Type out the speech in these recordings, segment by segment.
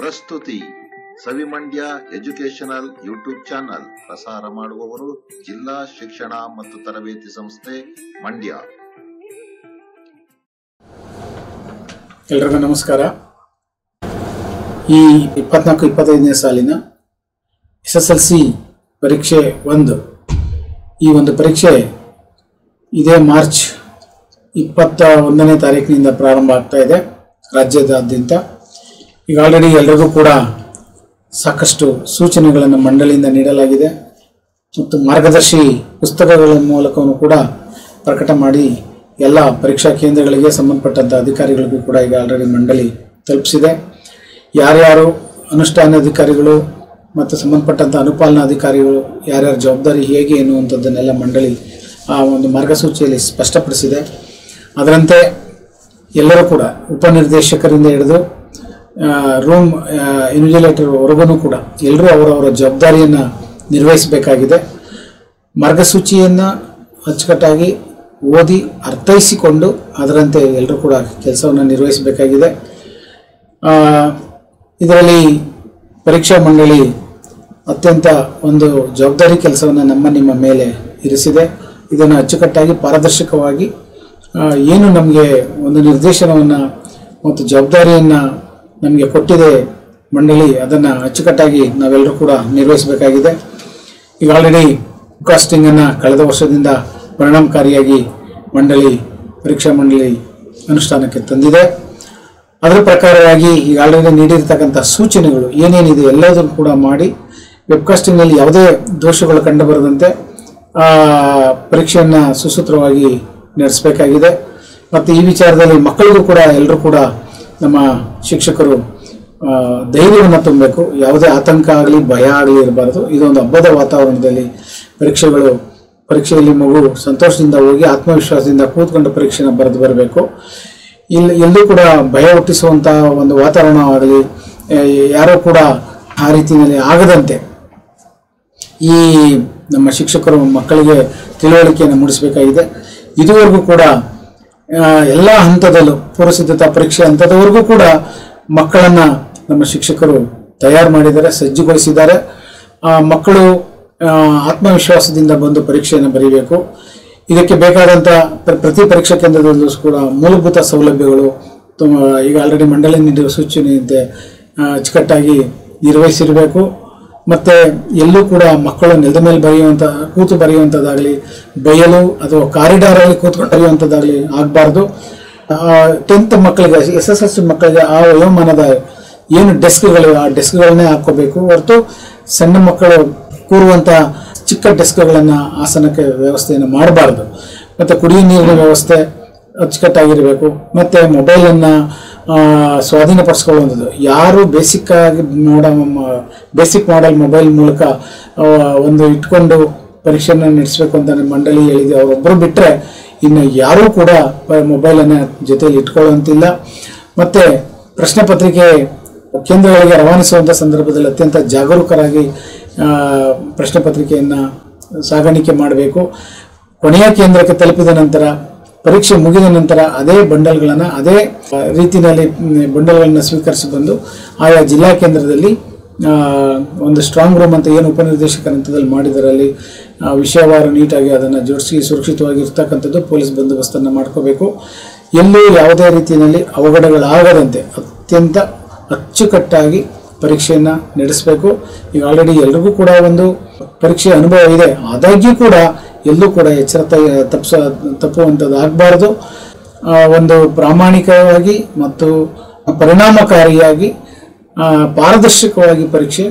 ಪ್ರಸ್ತುತಿ ಸವಿಮಂಡ್ಯ educational YouTube channel. ಪ್ರಸಾರ ಮಾಡುವವರು ಜಿಲ್ಲಾ ಶಿಕ್ಷಣ ಮತ್ತು ತರಬೇತಿ ಸಂಸ್ಥೆ ಮಂಡ್ಯ. ಎಲ್ರಿಗೂ ನಮಸ್ಕಾರ. ಈ 24-25ನೇ ಸಾಲಿನ SSLC ಪರೀಕ್ಷೆ 1 ಈ ಒಂದು ಪರೀಕ್ಷೆ ಇದೇ ಮಾರ್ಚ್ 21ನೇ ತಾರೀಕಿನಿಂದ ಪ್ರಾರಂಭ ಆಗ್ತಾ ಇದೆ ರಾಜ್ಯದಾದ್ಯಂತ. ಈಗ ಆಲ್ರೆಡಿ ಎಲ್ಲರಿಗೂ ಕೂಡ ಸಾಕಷ್ಟು ಸೂಚನೆಗಳನ್ನು ಮಂಡಳಿಯಿಂದ ನೀಡಲಾಗಿದೆ ಮತ್ತು ಮಾರ್ಗದರ್ಶಿ ಪುಸ್ತಕಗಳ ಮೂಲಕವೂ ಕೂಡ ಪ್ರಕಟ ಮಾಡಿ ಎಲ್ಲ ಪರೀಕ್ಷಾ ಕೇಂದ್ರಗಳಿಗೆ ಸಂಬಂಧಪಟ್ಟಂಥ ಅಧಿಕಾರಿಗಳಿಗೂ ಕೂಡ ಈಗ ಆಲ್ರೆಡಿ ಮಂಡಳಿ ತಲುಪಿಸಿದೆ. ಯಾರ್ಯಾರು ಅನುಷ್ಠಾನ ಅಧಿಕಾರಿಗಳು ಮತ್ತು ಸಂಬಂಧಪಟ್ಟಂಥ ಅನುಪಾಲನಾ ಅಧಿಕಾರಿಗಳು ಯಾರ್ಯಾರ ಜವಾಬ್ದಾರಿ ಹೇಗೆ ಎನ್ನುವಂಥದ್ದನ್ನೆಲ್ಲ ಮಂಡಳಿ ಆ ಒಂದು ಮಾರ್ಗಸೂಚಿಯಲ್ಲಿ ಸ್ಪಷ್ಟಪಡಿಸಿದೆ. ಅದರಂತೆ ಎಲ್ಲರೂ ಕೂಡ ಉಪನಿರ್ದೇಶಕರಿಂದ ಹಿಡಿದು ರೂಮ್ ಇನ್ವಿಜಿಲೇಟರ್ವರೆಗೂ ಕೂಡ ಎಲ್ಲರೂ ಅವರವರ ಜವಾಬ್ದಾರಿಯನ್ನು ನಿರ್ವಹಿಸಬೇಕಾಗಿದೆ. ಮಾರ್ಗಸೂಚಿಯನ್ನು ಅಚ್ಚುಕಟ್ಟಾಗಿ ಓದಿ ಅರ್ಥೈಸಿಕೊಂಡು ಅದರಂತೆ ಎಲ್ಲರೂ ಕೂಡ ಕೆಲಸವನ್ನು ನಿರ್ವಹಿಸಬೇಕಾಗಿದೆ. ಇದರಲ್ಲಿ ಪರೀಕ್ಷಾ ಮಂಡಳಿ ಅತ್ಯಂತ ಒಂದು ಜವಾಬ್ದಾರಿ ಕೆಲಸವನ್ನು ನಿಮ್ಮ ಮೇಲೆ ಇರಿಸಿದೆ. ಇದನ್ನು ಅಚ್ಚುಕಟ್ಟಾಗಿ ಪಾರದರ್ಶಕವಾಗಿ ಏನು ನಮಗೆ ಒಂದು ನಿರ್ದೇಶನವನ್ನು ಮತ್ತು ಜವಾಬ್ದಾರಿಯನ್ನು ನಮಗೆ ಕೊಟ್ಟಿದೆ ಮಂಡಳಿ, ಅದನ್ನು ಅಚ್ಚುಕಟ್ಟಾಗಿ ನಾವೆಲ್ಲರೂ ಕೂಡ ನಿರ್ವಹಿಸಬೇಕಾಗಿದೆ. ಈಗ ಆಲ್ರೆಡಿ ಕಾಸ್ಟಿಂಗನ್ನು ಕಳೆದ ವರ್ಷದಿಂದ ಪರಿಣಾಮಕಾರಿಯಾಗಿ ಪರೀಕ್ಷಾ ಮಂಡಳಿ ಅನುಷ್ಠಾನಕ್ಕೆ ತಂದಿದೆ. ಅದರ ಪ್ರಕಾರವಾಗಿ ಈಗ ಆಲ್ರೆಡಿ ನೀಡಿರ್ತಕ್ಕಂಥ ಸೂಚನೆಗಳು ಏನೇನಿದೆ ಎಲ್ಲದನ್ನು ಕೂಡ ಮಾಡಿ ವೆಬ್ಕಾಸ್ಟಿಂಗ್ನಲ್ಲಿ ಯಾವುದೇ ದೋಷಗಳು ಕಂಡುಬರದಂತೆ ಪರೀಕ್ಷೆಯನ್ನು ಸುಸೂತ್ರವಾಗಿ ನಡೆಸಬೇಕಾಗಿದೆ. ಮತ್ತು ಈ ವಿಚಾರದಲ್ಲಿ ಮಕ್ಕಳಿಗೂ ಕೂಡ ಎಲ್ಲರೂ ಕೂಡ ನಮ್ಮ ಶಿಕ್ಷಕರು ಧೈರ್ಯವನ್ನು ತುಂಬಬೇಕು. ಯಾವುದೇ ಆತಂಕ ಆಗಲಿ ಭಯ ಆಗಲಿ ಇರಬಾರ್ದು. ಇದೊಂದು ಹಬ್ಬದ ವಾತಾವರಣದಲ್ಲಿ ಪರೀಕ್ಷೆಯಲ್ಲಿ ಮಗು ಸಂತೋಷದಿಂದ ಹೋಗಿ ಆತ್ಮವಿಶ್ವಾಸದಿಂದ ಕೂತ್ಕೊಂಡು ಪರೀಕ್ಷೆನ ಬರೆದು ಬರಬೇಕು. ಎಲ್ಲೂ ಕೂಡ ಭಯ ಹುಟ್ಟಿಸುವಂಥ ಒಂದು ವಾತಾವರಣವಾಗಲಿ ಯಾರೂ ಕೂಡ ಆ ರೀತಿಯಲ್ಲಿ ಆಗದಂತೆ ಈ ನಮ್ಮ ಶಿಕ್ಷಕರು ಮಕ್ಕಳಿಗೆ ತಿಳುವಳಿಕೆಯನ್ನು ಮೂಡಿಸಬೇಕಾಗಿದೆ. ಇದುವರೆಗೂ ಕೂಡ ಎಲ್ಲ ಹಂತದಲ್ಲೂ ಪೂರ್ವಸಿದ್ಧತಾ ಪರೀಕ್ಷೆ ಹಂತದವರೆಗೂ ಕೂಡ ಮಕ್ಕಳನ್ನು ನಮ್ಮ ಶಿಕ್ಷಕರು ತಯಾರು ಮಾಡಿದ್ದಾರೆ, ಸಜ್ಜುಗೊಳಿಸಿದ್ದಾರೆ. ಮಕ್ಕಳು ಆತ್ಮವಿಶ್ವಾಸದಿಂದ ಬಂದು ಪರೀಕ್ಷೆಯನ್ನು ಬರೀಬೇಕು. ಇದಕ್ಕೆ ಬೇಕಾದಂಥ ಪ್ರತಿ ಪರೀಕ್ಷಾ ಕೇಂದ್ರದಲ್ಲೂ ಕೂಡ ಮೂಲಭೂತ ಸೌಲಭ್ಯಗಳು ಈಗ ಆಲ್ರೆಡಿ ಮಂಡಳಿ ನೀಡಿರುವ ಸೂಚನೆಯಂತೆ ಅಚ್ಚುಕಟ್ಟಾಗಿ ನಿರ್ವಹಿಸಿರಬೇಕು. ಮತ್ತು ಎಲ್ಲೂ ಕೂಡ ಮಕ್ಕಳು ನೆಲದ ಮೇಲೆ ಕೂತು ಬರೆಯುವಂಥದ್ದಾಗಲಿ ಬಯಲು ಅಥವಾ ಕಾರಿಡಾರಲ್ಲಿ ಕೂತ್ಕೊಂಡು ಬರೆಯುವಂಥದ್ದಾಗಲಿ ಆಗಬಾರ್ದು. 10th ಮಕ್ಕಳಿಗೆ SSLC ಮಕ್ಕಳಿಗೆ ಆ ವಯೋಮಾನದ ಏನು ಡೆಸ್ಕ್ಗಳು ಆ ಡೆಸ್ಕ್ಗಳನ್ನೇ ಹಾಕ್ಕೋಬೇಕು ಹೊರತು ಸಣ್ಣ ಮಕ್ಕಳು ಕೂರುವಂಥ ಚಿಕ್ಕ ಡೆಸ್ಕ್ಗಳನ್ನು ಆಸನಕ್ಕೆ ವ್ಯವಸ್ಥೆಯನ್ನು ಮಾಡಬಾರ್ದು. ಮತ್ತು ಕುಡಿಯುವ ನೀರಿನ ವ್ಯವಸ್ಥೆ ಅಚ್ಚುಕಟ್ಟಾಗಿರಬೇಕು. ಮತ್ತು ಮೊಬೈಲನ್ನು ಸ್ವಾಧೀನಪಡಿಸ್ಕೊಳ್ಳುವಂಥದ್ದು ಯಾರು ಬೇಸಿಕ್ ಮಾಡೆಲ್ ಮೊಬೈಲ್ ಮೂಲಕ ಒಂದು ಇಟ್ಕೊಂಡು ಪರೀಕ್ಷೆಯನ್ನು ನಡೆಸಬೇಕು ಅಂತ ಮಂಡಳಿ ಹೇಳಿದೆ. ಅವರೊಬ್ಬರು ಬಿಟ್ಟರೆ ಇನ್ನು ಯಾರೂ ಕೂಡ ಮೊಬೈಲನ್ನು ಜೊತೆಯಲ್ಲಿ ಇಟ್ಕೊಳ್ಳುವಂತಿಲ್ಲ. ಮತ್ತು ಪ್ರಶ್ನೆ ಪತ್ರಿಕೆ ಕೇಂದ್ರಗಳಿಗೆ ರವಾನಿಸುವಂಥ ಸಂದರ್ಭದಲ್ಲಿ ಅತ್ಯಂತ ಜಾಗರೂಕರಾಗಿ ಪ್ರಶ್ನೆ ಪತ್ರಿಕೆಯನ್ನು ಸಾಗಾಣಿಕೆ ಮಾಡಬೇಕು. ಕೊನೆಯ ಕೇಂದ್ರಕ್ಕೆ ತಲುಪಿದ ನಂತರ ಪರೀಕ್ಷೆ ಮುಗಿದ ನಂತರ ಅದೇ ರೀತಿಯಲ್ಲಿ ಬಂಡಲ್ಗಳನ್ನು ಸ್ವೀಕರಿಸಿ ಬಂದು ಆಯಾ ಜಿಲ್ಲಾ ಕೇಂದ್ರದಲ್ಲಿ ಒಂದು ಸ್ಟ್ರಾಂಗ್ ರೂಮ್ ಅಂತ ಏನು ಉಪನಿರ್ದೇಶಕರ ಹಂತದಲ್ಲಿ ಮಾಡಿದರಲ್ಲಿ ವಿಷಯವಾರು ನೀಟಾಗಿ ಅದನ್ನು ಜೋಡಿಸಿ ಸುರಕ್ಷಿತವಾಗಿ ಇರ್ತಕ್ಕಂಥದ್ದು ಪೊಲೀಸ್ ಬಂದೋಬಸ್ತನ್ನು ಮಾಡ್ಕೋಬೇಕು. ಎಲ್ಲೂ ಯಾವುದೇ ರೀತಿಯಲ್ಲಿ ಅವಘಡಗಳಾಗದಂತೆ ಅತ್ಯಂತ ಅಚ್ಚುಕಟ್ಟಾಗಿ ಪರೀಕ್ಷೆಯನ್ನು ನಡೆಸಬೇಕು. ಈಗ ಆಲ್ರೆಡಿ ಎಲ್ರಿಗೂ ಕೂಡ ಒಂದು ಪರೀಕ್ಷೆ ಅನುಭವ ಇದೆ, ಆದಾಗ್ಯೂ ಕೂಡ ಎಲ್ಲೂ ಕೂಡ ಎಚ್ಚರ ತಪ್ಪುವಂಥದ್ದು ಆಗಬಾರ್ದು. ಒಂದು ಪ್ರಾಮಾಣಿಕವಾಗಿ ಮತ್ತು ಪರಿಣಾಮಕಾರಿಯಾಗಿ ಪಾರದರ್ಶಕವಾಗಿ ಪರೀಕ್ಷೆ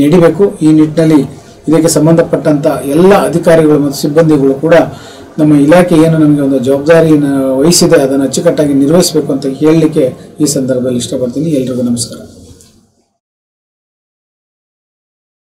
ನಡಿಬೇಕು. ಈ ನಿಟ್ಟಿನಲ್ಲಿ ಇದಕ್ಕೆ ಸಂಬಂಧಪಟ್ಟಂಥ ಎಲ್ಲ ಅಧಿಕಾರಿಗಳು ಮತ್ತು ಸಿಬ್ಬಂದಿಗಳು ಕೂಡ ನಮ್ಮ ಇಲಾಖೆ ಏನು ನಮಗೆ ಒಂದು ಜವಾಬ್ದಾರಿಯನ್ನು ವಹಿಸಿದೆ ಅದನ್ನು ಅಚ್ಚುಕಟ್ಟಾಗಿ ನಿರ್ವಹಿಸಬೇಕು ಅಂತ ಹೇಳಲಿಕ್ಕೆ ಈ ಸಂದರ್ಭದಲ್ಲಿ ಇಷ್ಟಪಡ್ತೀನಿ. ಎಲ್ರಿಗೂ ನಮಸ್ಕಾರ.